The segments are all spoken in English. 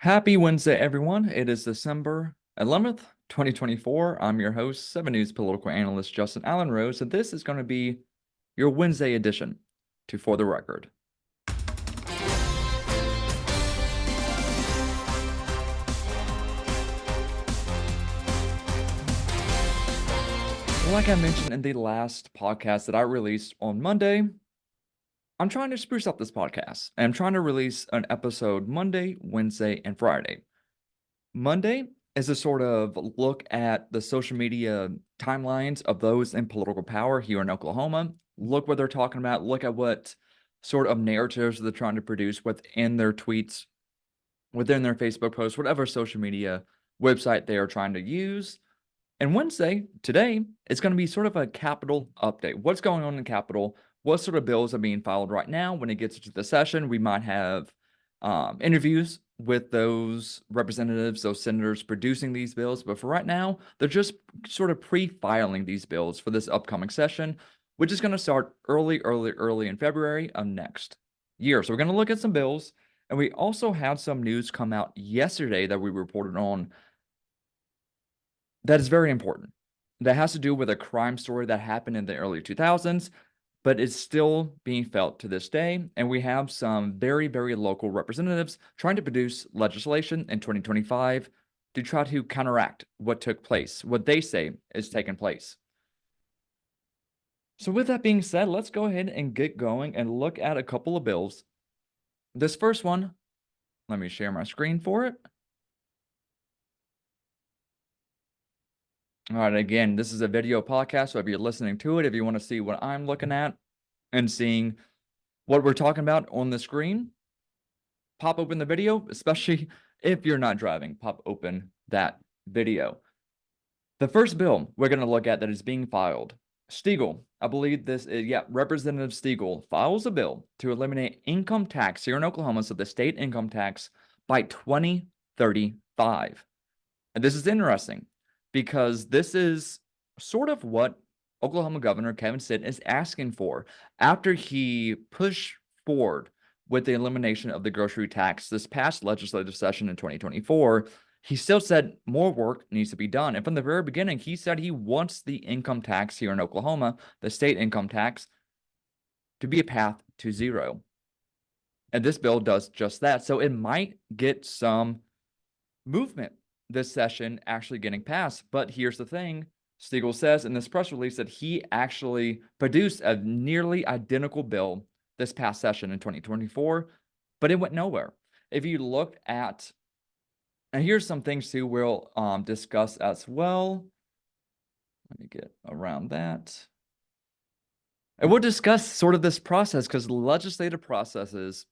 Happy Wednesday, everyone. It is December 11th, 2024. I'm your host, 7 News political analyst Justin Allen Rose, and this is going to be your Wednesday edition to For the Record. Like I mentioned in the last podcast that I released on Monday, I'm trying to spruce up this podcast, and I'm trying to release an episode Monday, Wednesday, and Friday. Monday is a sort of look at the social media timelines of those in political power here in Oklahoma. Look what they're talking about. Look at what sort of narratives they're trying to produce within their tweets, within their Facebook posts, whatever social media website they are trying to use. And Wednesday, today, it's going to be sort of a Capitol update. What's going on in Capitol? What sort of bills are being filed right now? When it gets to the session, we might have interviews with those representatives, those senators producing these bills. But for right now, they're just sort of pre-filing these bills for this upcoming session, which is going to start early in February of next year. So we're going to look at some bills. And we also had some news come out yesterday that we reported on that is very important. That has to do with a crime story that happened in the early 2000s, but it's still being felt to this day. And we have some very, very local representatives trying to produce legislation in 2025 to try to counteract what took place, what they say is taking place. So with that being said, let's go ahead and get going and look at a couple of bills. This first one, let me share my screen for it. All right, again, this is a video podcast, so if you're listening to it, if you want to see what I'm looking at and seeing what we're talking about on the screen, pop open the video, especially if you're not driving, pop open that video. The first bill we're going to look at that is being filed, Stegall, I believe this is, Representative Stegall files a bill to eliminate income tax here in Oklahoma, so the state income tax, by 2035. And this is interesting because this is sort of what Oklahoma Governor Kevin Stitt is asking for after he pushed forward with the elimination of the grocery tax this past legislative session in 2024. He still said more work needs to be done. And from the very beginning, he said he wants the income tax here in Oklahoma, the state income tax, to be a path to zero. And this bill does just that. So it might get some movement this session actually getting passed. But here's the thing. Stegall says in this press release that he actually produced a nearly identical bill this past session in 2024, but it went nowhere. If you look at, and here's some things too we'll discuss as well. Let me get around that. And we'll discuss sort of this process because legislative processes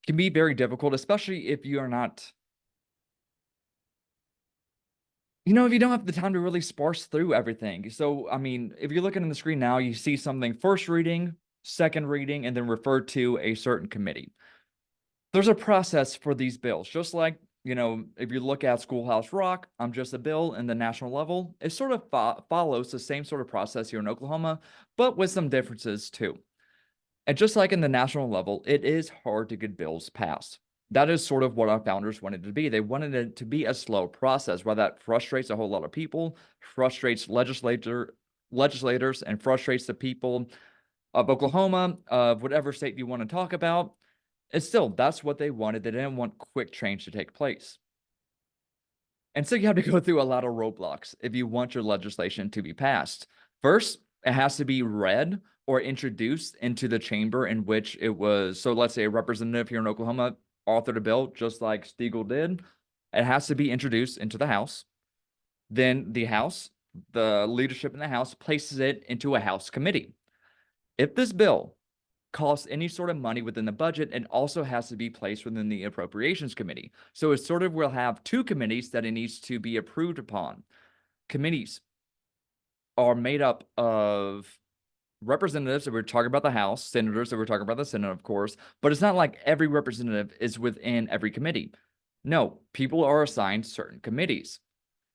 can be very difficult, especially if you are not, if you don't have the time to really sparse through everything. So, I mean, if you're looking at the screen now, you see something first reading, second reading, and then referred to a certain committee. There's a process for these bills, just like, if you look at Schoolhouse Rock, I'm Just a Bill in the national level, it sort of follows the same sort of process here in Oklahoma, but with some differences too. And just like in the national level, it is hard to get bills passed. That is sort of what our founders wanted it to be. They wanted it to be a slow process. While that frustrates a whole lot of people, frustrates legislators, and frustrates the people of Oklahoma, of whatever state you want to talk about, it's still, that's what they wanted. They didn't want quick change to take place. And so you have to go through a lot of roadblocks if you want your legislation to be passed. First, it has to be read or introduced into the chamber in which it was. So let's say a representative here in Oklahoma authored a bill, just like Stegall did. It has to be introduced into the House. Then the House, the leadership in the House, places it into a House committee. If this bill costs any sort of money within the budget, it also has to be placed within the Appropriations Committee. So it sort of will have two committees that it needs to be approved upon. Committees are made up of representatives that we're talking about the House, senators that we're talking about the Senate, of course, but it's not like every representative is within every committee. No, people are assigned certain committees.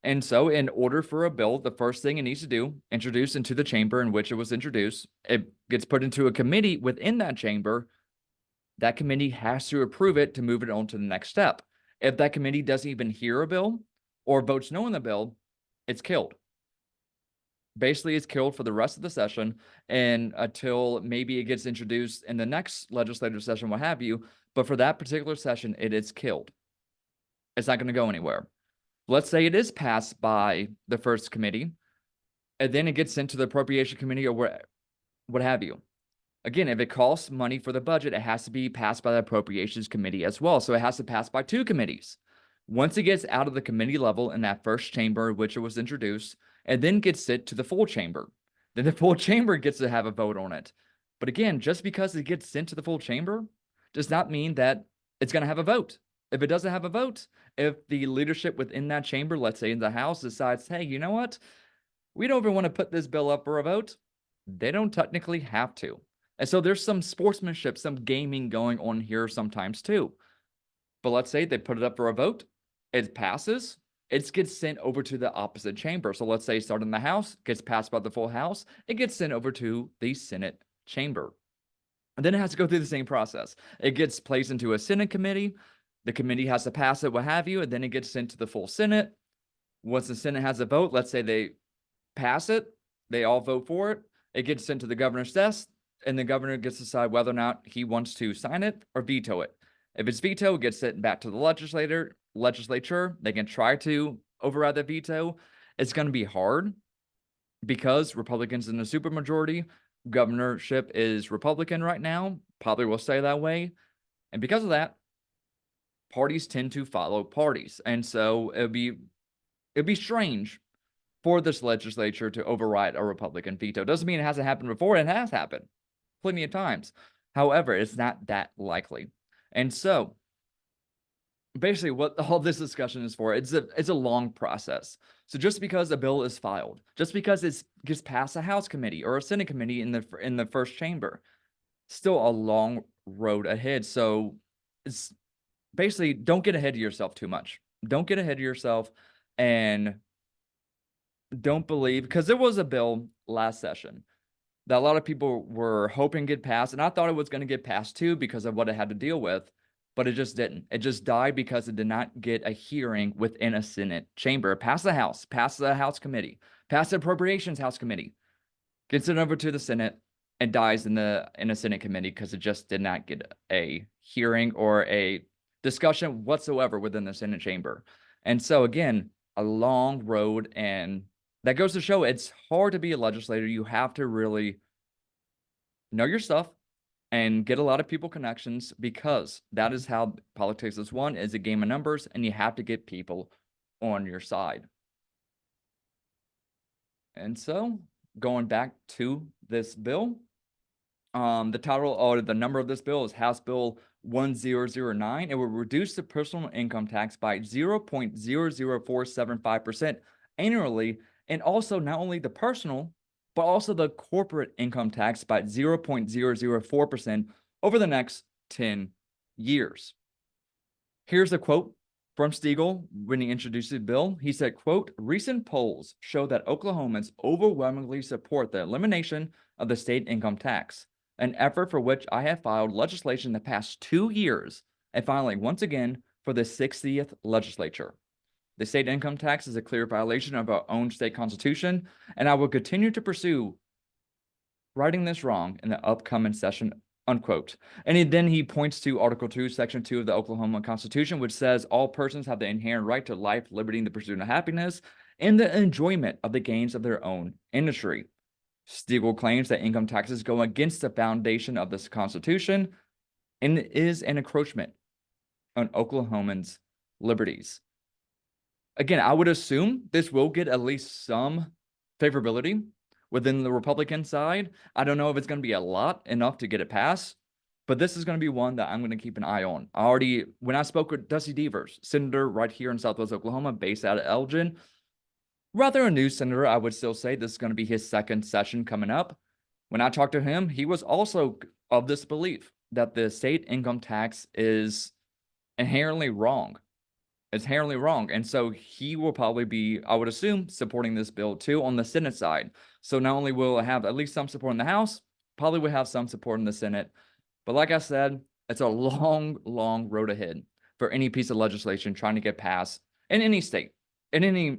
And so in order for a bill, the first thing it needs to do, introduce into the chamber in which it was introduced, it gets put into a committee within that chamber. That committee has to approve it to move it on to the next step. If that committee doesn't even hear a bill or votes no on the bill, it's killed. Basically, it's killed for the rest of the session and until maybe it gets introduced in the next legislative session, what have you. But for that particular session, it is killed. It's not going to go anywhere. Let's say it is passed by the first committee, and then it gets sent to the appropriation committee or what have you. Again, if it costs money for the budget, it has to be passed by the appropriations committee as well. So it has to pass by 2 committees. Once it gets out of the committee level in that first chamber, which it was introduced, and then gets sent to the full chamber. Then the full chamber gets to have a vote on it. But again, just because it gets sent to the full chamber does not mean that it's going to have a vote. If it doesn't have a vote, if the leadership within that chamber, let's say in the House, decides, hey, you know what? We don't even want to put this bill up for a vote. They don't technically have to. And so there's some sportsmanship, some gaming going on here sometimes too. But let's say they put it up for a vote. It passes. It gets sent over to the opposite chamber. So let's say it started in the House, gets passed by the full House. It gets sent over to the Senate chamber. And then it has to go through the same process. It gets placed into a Senate committee. The committee has to pass it, what have you. And then it gets sent to the full Senate. Once the Senate has a vote, let's say they pass it. They all vote for it. It gets sent to the governor's desk. And the governor gets to decide whether or not he wants to sign it or veto it. If it's veto, it gets sent back to the legislature. They can try to override the veto. It's going to be hard because Republicans in the supermajority. Governorship is Republican right now, probably will stay that way. And because of that, parties tend to follow parties. And so it'd be strange for this legislature to override a Republican veto. Doesn't mean it hasn't happened before. It has happened plenty of times. However, it's not that likely. And so basically what all this discussion is for, it's a long process. So just because a bill is filed, just because it gets past a House committee or a Senate committee in the first chamber, still a long road ahead. So it's basically don't get ahead of yourself too much. Don't get ahead of yourself and don't believe, because there was a bill last session that a lot of people were hoping get passed, and I thought it was going to get passed too because of what it had to deal with, but it just didn't. It just died because it did not get a hearing within a Senate chamber. Passed the House, passed the House committee, passed the Appropriations House committee, gets it over to the Senate, and dies in a Senate committee because it just did not get a hearing or a discussion whatsoever within the Senate chamber. And so again, a long road, and that goes to show it's hard to be a legislator. You have to really know your stuff and get a lot of people connections, because that is how politics is won, is a game of numbers, and you have to get people on your side. And so going back to this bill, the title or the number of this bill is House Bill 1009. It will reduce the personal income tax by 0.00475% annually, and also not only the personal, but also the corporate income tax by 0.004% over the next 10 years. Here's a quote from Stiegel when he introduced the bill. He said, quote, "Recent polls show that Oklahomans overwhelmingly support the elimination of the state income tax, an effort for which I have filed legislation the past 2 years and finally, once again, for the 60th legislature. The state income tax is a clear violation of our own state constitution, and I will continue to pursue righting this wrong in the upcoming session," unquote. And then he points to Article 2, Section 2 of the Oklahoma Constitution, which says all persons have the inherent right to life, liberty, and the pursuit of happiness, and the enjoyment of the gains of their own industry. Stiegel claims that income taxes go against the foundation of this Constitution and is an encroachment on Oklahomans' liberties. Again, I would assume this will get at least some favorability within the Republican side. I don't know if it's going to be a lot enough to get it passed, but this is going to be one that I'm going to keep an eye on. When I spoke with Dusty Devers, senator right here in Southwest Oklahoma, based out of Elgin, rather a new senator, I would still say this is going to be his second session coming up. When I talked to him, he was also of this belief that the state income tax is inherently wrong. It's inherently wrong. And so he will probably be, I would assume, supporting this bill too on the Senate side. So not only will it have at least some support in the House, probably will have some support in the Senate. But like I said, it's a long, long road ahead. for any piece of legislation trying to get passed in any state, in any,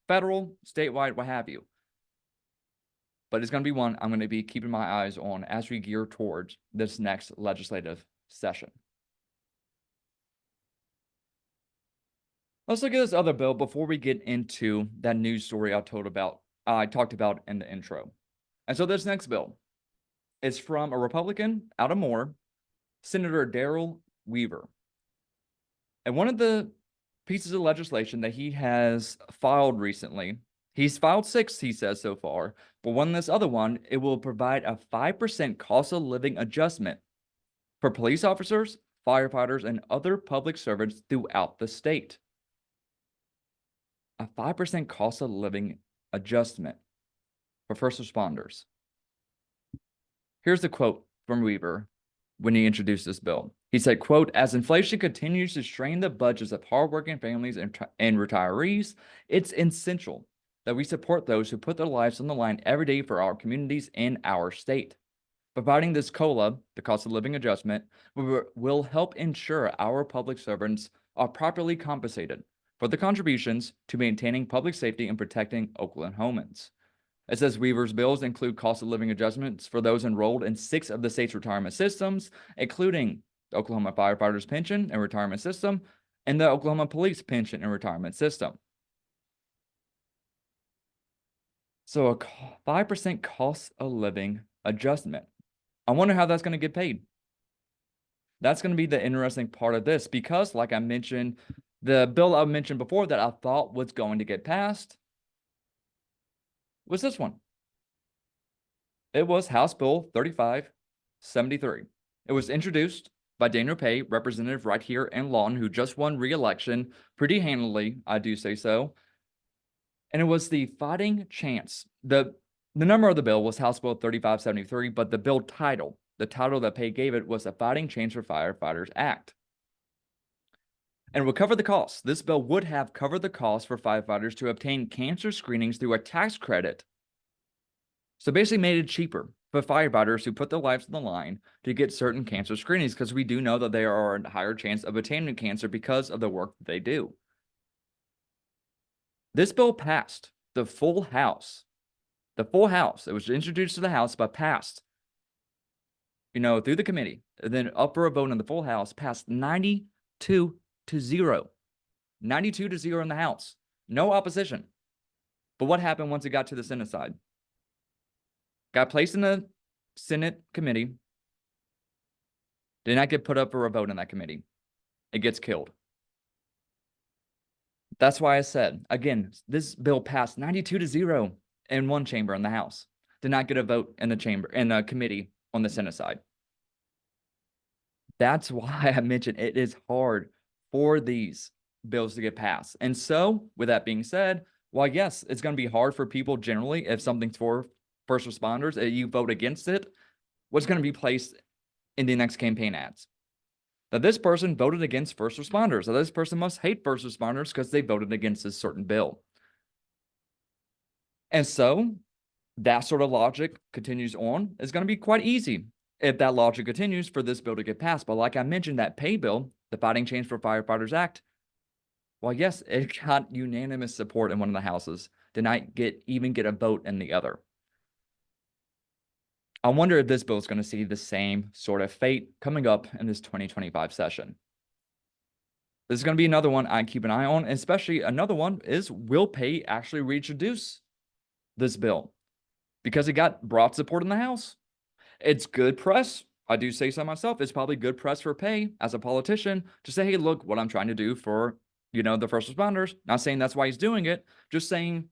federal, statewide, what have you. But it's going to be one I'm going to be keeping my eyes on as we gear towards this next legislative session. Let's look at this other bill before we get into that news story I talked about in the intro. And so this next bill is from a Republican out of Moore, Senator Darrell Weaver. And one of the pieces of legislation that he has filed recently, he's filed 6, he says so far, but this other one, it will provide a 5% cost of living adjustment for police officers, firefighters, and other public servants throughout the state. A 5% cost of living adjustment for first responders. Here's the quote from Weaver when he introduced this bill. He said, quote, "As inflation continues to strain the budgets of hardworking families and retirees, it's essential that we support those who put their lives on the line every day for our communities and our state. Providing this COLA, the cost of living adjustment, will help ensure our public servants are properly compensated for the contributions to maintaining public safety and protecting Oklahomans." It says Weaver's bills include cost of living adjustments for those enrolled in 6 of the state's retirement systems, including the Oklahoma Firefighters Pension and Retirement System and the Oklahoma Police Pension and Retirement System. So a 5% cost of living adjustment. I wonder how that's going to get paid. That's going to be the interesting part of this because, like I mentioned, the bill I mentioned before that I thought was going to get passed was this one. It was House Bill 3573. It was introduced by Daniel Pay, representative right here in Lawton, who just won re-election pretty handily, I do say so. And it was the fighting chance. The number of the bill was House Bill 3573, but the bill title, the title that Pay gave it was the Fighting Chance for Firefighters Act. And would cover the costs. This bill would have covered the cost for firefighters to obtain cancer screenings through a tax credit. So basically made it cheaper for firefighters who put their lives on the line to get certain cancer screenings because we do know that they are a higher chance of attaining cancer because of the work that they do. This bill passed the full House. The full House. It was introduced to the House, but passed, through the committee. And then up for a vote in the full House, passed 92-0. 92-0 in the House. No opposition. But what happened once it got to the Senate side? Got placed in the Senate committee. Did not get put up for a vote in that committee. It gets killed. That's why I said, again, this bill passed 92-0 in one chamber in the House. Did not get a vote in the committee on the Senate side. That's why I mentioned it is hard for these bills to get passed. And so, with that being said, while yes, it's going to be hard for people generally if something's for first responders, you vote against it, what's going to be placed in the next campaign ads? That this person voted against first responders, that this person must hate first responders because they voted against this certain bill. And so, that sort of logic continues on. It's going to be quite easy if that logic continues for this bill to get passed. But like I mentioned, that pay bill, the Fighting Chance for Firefighters Act, well, yes, it got unanimous support in one of the houses. Did not even get a vote in the other. I wonder if this bill is going to see the same sort of fate coming up in this 2025 session. This is going to be another one I keep an eye on, especially another one is, will Pay actually reintroduce this bill? Because it got broad support in the House. It's good press. I do say so myself. It's probably good press for Pay as a politician to say, hey, look, what I'm trying to do for, the first responders. Not saying that's why he's doing it. Just saying,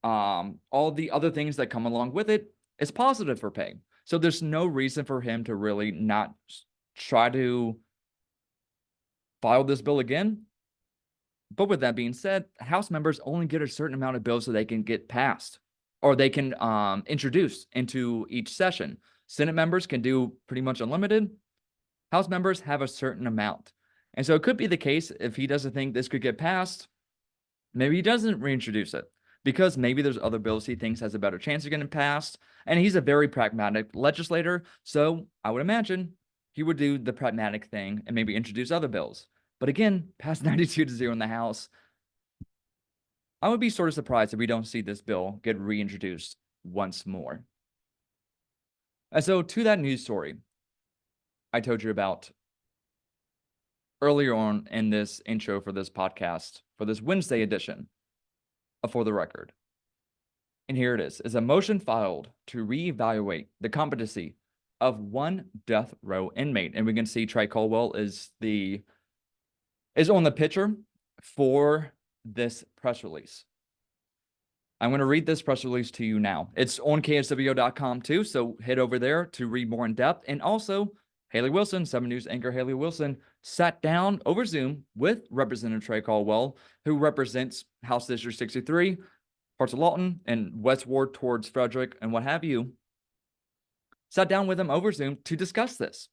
all the other things that come along with it is positive for Pay. So there's no reason for him to really not try to file this bill again. But with that being said, House members only get a certain amount of bills so they can get passed or they can introduce into each session. Senate members can do pretty much unlimited. House members have a certain amount. And so it could be the case if he doesn't think this could get passed, maybe he doesn't reintroduce it because maybe there's other bills he thinks has a better chance of getting passed. And he's a very pragmatic legislator. So I would imagine he would do the pragmatic thing and maybe introduce other bills. But again, past 92-0 in the House, I would be sort of surprised if we don't see this bill get reintroduced once more. And so to that news story I told you about earlier on in this intro for this podcast, for this Wednesday edition of For the Record. And here it is a motion filed to reevaluate the competency of one death row inmate. And we can see Trey Caldwell is on the picture for this press release. I'm going to read this press release to you now. It's on kswo.com too, so head over there to read more in depth. And also, Haley Wilson, 7 News anchor Haley Wilson, sat down over Zoom with Representative Trey Caldwell, who represents House District 63, parts of Lawton and West Ward towards Frederick and what have you. Sat down with him over Zoom to discuss this.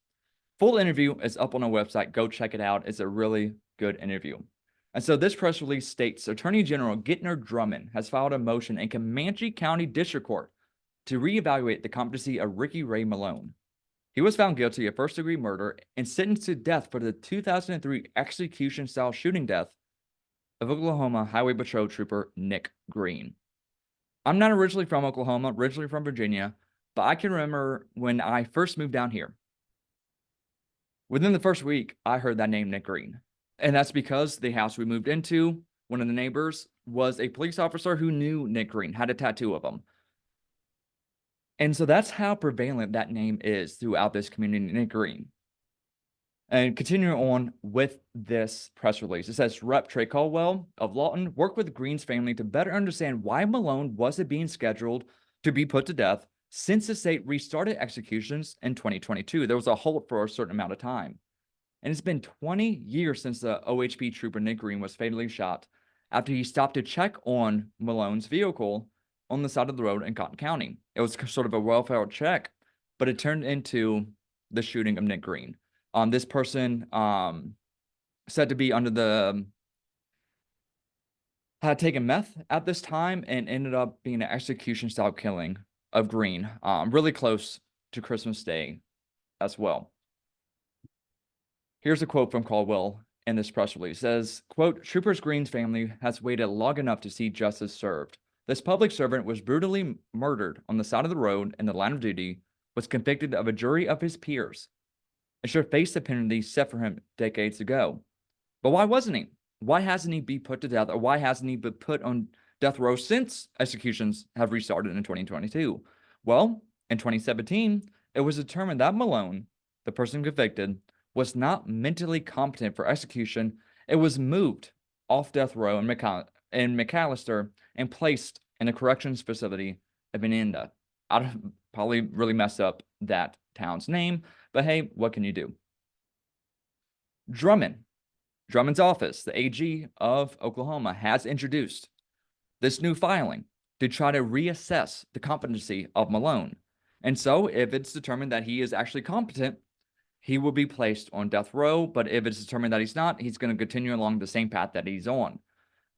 Full interview is up on our website. Go check it out. It's a really good interview. And so this press release states Attorney General Gittner Drummond has filed a motion in Comanche County District Court to reevaluate the competency of Ricky Ray Malone. He was found guilty of first-degree murder and sentenced to death for the 2003 execution-style shooting death of Oklahoma Highway Patrol Trooper Nick Green. I'm not originally from Oklahoma, originally from Virginia, but I can remember when I first moved down here. Within the first week, I heard that name, Nick Green. And that's because the house we moved into, one of the neighbors was a police officer who knew Nick Green, had a tattoo of him. And so that's how prevalent that name is throughout this community, Nick Green. And continuing on with this press release, it says Rep. Trey Caldwell of Lawton worked with Green's family to better understand why Malone wasn't being scheduled to be put to death since the state restarted executions in 2022. There was a halt for a certain amount of time. And it's been 20 years since the OHP trooper Nick Green was fatally shot after he stopped to check on Malone's vehicle on the side of the road in Cotton County. It was sort of a welfare check, but it turned into the shooting of Nick Green. This person said to be under the had taken meth at this time and ended up being an execution-style killing of Green, really close to Christmas Day as well. Here's a quote from Caldwell in this press release. It says, quote, Troopers Green's family has waited long enough to see justice served. This public servant was brutally murdered on the side of the road in the line of duty, was convicted of a jury of his peers, and should face the penalty set for him decades ago. But why wasn't he? Why hasn't he been put to death, or why hasn't he been put on death row since executions have restarted in 2022? Well, in 2017, it was determined that Malone, the person convicted, was not mentally competent for execution. It was moved off death row in McAllister and placed in a corrections facility in Menenda. I'd probably really messed up that town's name, but hey, what can you do? Drummond's office, the AG of Oklahoma, has introduced this new filing to try to reassess the competency of Malone. And so if it's determined that he is actually competent, he will be placed on death row. But if it's determined that he's not, he's going to continue along the same path that he's on.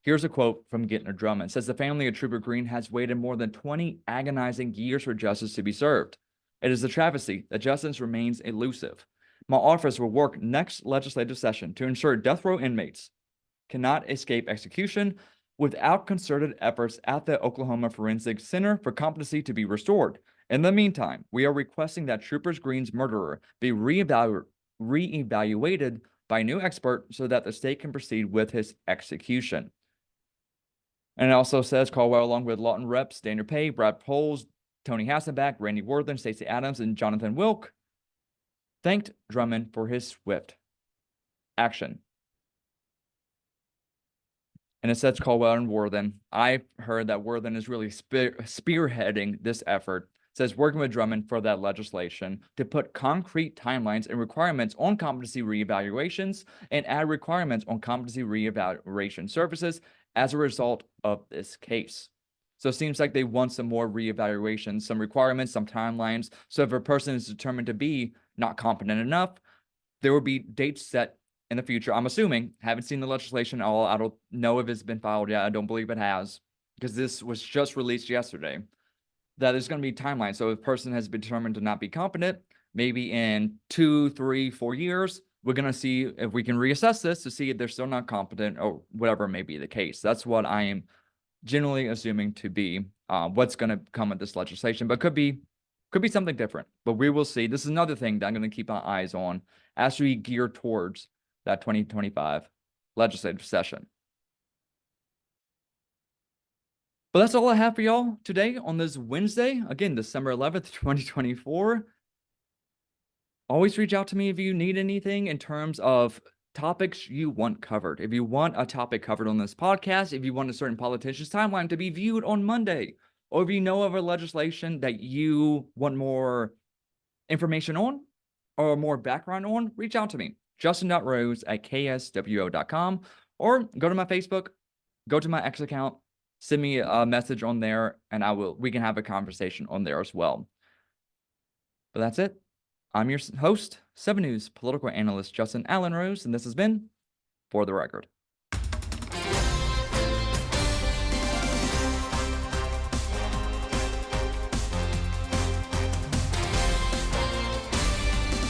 Here's a quote from Gittner Drummond. It says, the family of Trooper Green has waited more than 20 agonizing years for justice to be served. It is a travesty that justice remains elusive. My office will work next legislative session to ensure death row inmates cannot escape execution without concerted efforts at the Oklahoma Forensic Center for competency to be restored. In the meantime, we are requesting that Troopers Green's murderer be reevaluated by a new expert so that the state can proceed with his execution. And it also says Caldwell, along with Lawton reps Daniel Pay, Brad Poles, Tony Hasselback, Randy Worthen, Stacey Adams, and Jonathan Wilk, thanked Drummond for his swift action. And it says Caldwell and Worthen. I heard that Worthen is really spearheading this effort. It says working with Drummond for that legislation to put concrete timelines and requirements on competency reevaluations and add requirements on competency reevaluation services as a result of this case. So it seems like they want some more reevaluations, some requirements, some timelines. So if a person is determined to be not competent enough, there will be dates set in the future. I'm assuming, haven't seen the legislation at all. I don't know if it's been filed yet. I don't believe it has, because this was just released yesterday, that there's going to be timelines. So if a person has been determined to not be competent, maybe in 2, 3, 4 years, we're going to see if we can reassess this to see if they're still not competent or whatever may be the case. That's what I am generally assuming to be what's going to come with this legislation, but could be something different. But we will see. This is another thing that I'm going to keep my eyes on as we gear towards that 2025 legislative session. But that's all I have for y'all today on this Wednesday. Again, December 11th, 2024. Always reach out to me if you need anything in terms of topics you want covered. If you want a topic covered on this podcast, if you want a certain politician's timeline to be viewed on Monday, or if you know of a legislation that you want more information on or more background on, reach out to me. Justin.rose@kswo.com, or go to my Facebook, go to my X account, send me a message on there, and we can have a conversation on there as well. But that's it. I'm your host, 7 News political analyst Justin Allen Rose, and this has been For the Record.